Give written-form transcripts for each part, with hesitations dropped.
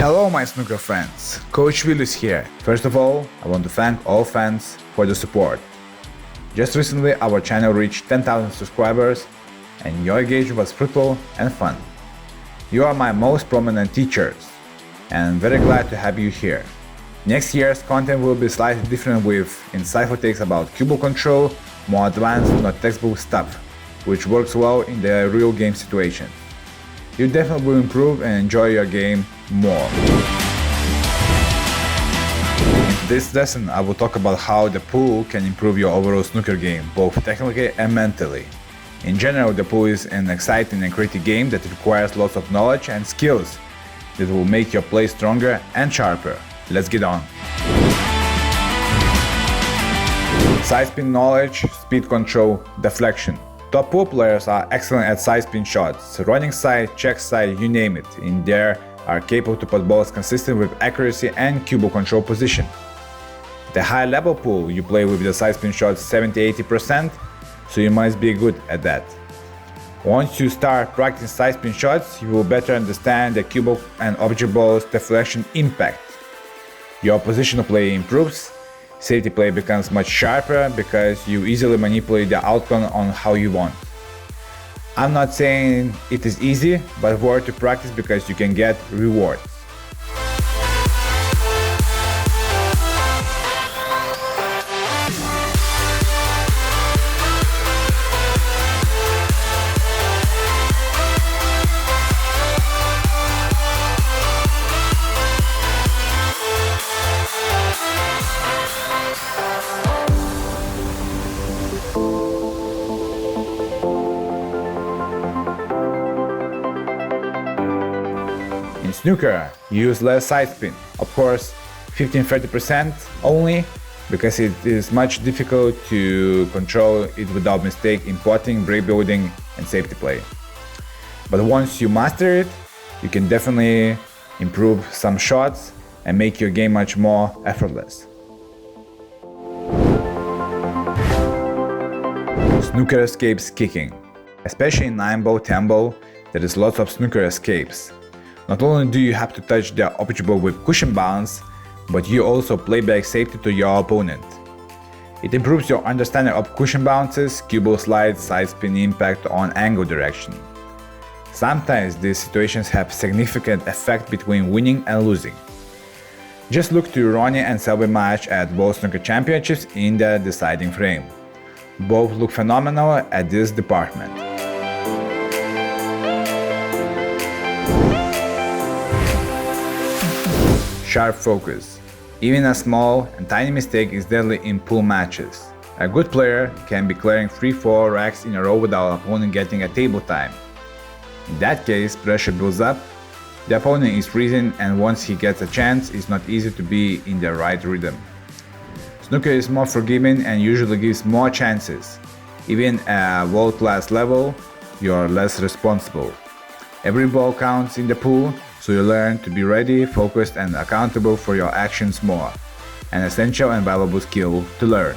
Hello my snooker friends, Coach Willis here. First of all, I want to thank all fans for the support. Just recently our channel reached 10,000 subscribers and your engagement was fruitful and fun. You are my most prominent teachers and I'm very glad to have you here. Next year's content will be slightly different with insightful takes about cue ball control, more advanced, not textbook stuff, which works well in the real game situation. You definitely will improve and enjoy your game more. In this lesson, I will talk about how the pool can improve your overall snooker game, both technically and mentally. In general, the pool is an exciting and creative game that requires lots of knowledge and skills that will make your play stronger and sharper. Let's get on. Side spin knowledge, speed control, deflection. Top pool players are excellent at side spin shots, running side, check side, you name it. In there are capable to put balls consistent with accuracy and cue ball control position. The high level pool you play with the side spin shots 70-80%, so you must be good at that. Once you start practicing side spin shots, you will better understand the cue ball and object ball's deflection impact. Your positional play improves. Safety play becomes much sharper because you easily manipulate the outcome on how you want. I'm not saying it is easy, but worth to practice because you can get rewards. In snooker, you use less side spin, of course 15-30% only, because it is much difficult to control it without mistake in potting, break building and safety play. But once you master it, you can definitely improve some shots and make your game much more effortless. Snooker escapes kicking. Especially in 9-ball, 10-ball, there is lots of snooker escapes. Not only do you have to touch the object ball with cushion bounce, but you also play back safety to your opponent. It improves your understanding of cushion bounces, cue ball slides, side spin impact on angle direction. Sometimes these situations have significant effect between winning and losing. Just look to Ronnie and Selby match at World Snooker Championships in the deciding frame. Both look phenomenal at this department. Sharp focus. Even a small and tiny mistake is deadly in pool matches. A good player can be clearing 3-4 racks in a row without opponent getting a table time. In that case, pressure builds up, the opponent is freezing, and once he gets a chance, it's not easy to be in the right rhythm. Snooker is more forgiving and usually gives more chances. Even at world-class level, you are less responsible. Every ball counts in the pool, so you learn to be ready, focused and accountable for your actions more. An essential and valuable skill to learn.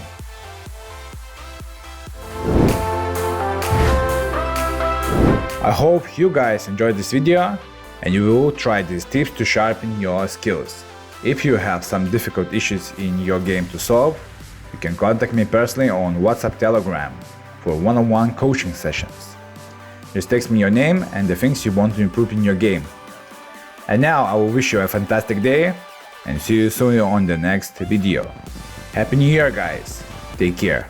I hope you guys enjoyed this video and you will try these tips to sharpen your skills. If you have some difficult issues in your game to solve, you can contact me personally on WhatsApp, Telegram for one-on-one coaching sessions. Just text me your name and the things you want to improve in your game. And now I will wish you a fantastic day and see you soon on the next video. Happy New Year guys! Take care!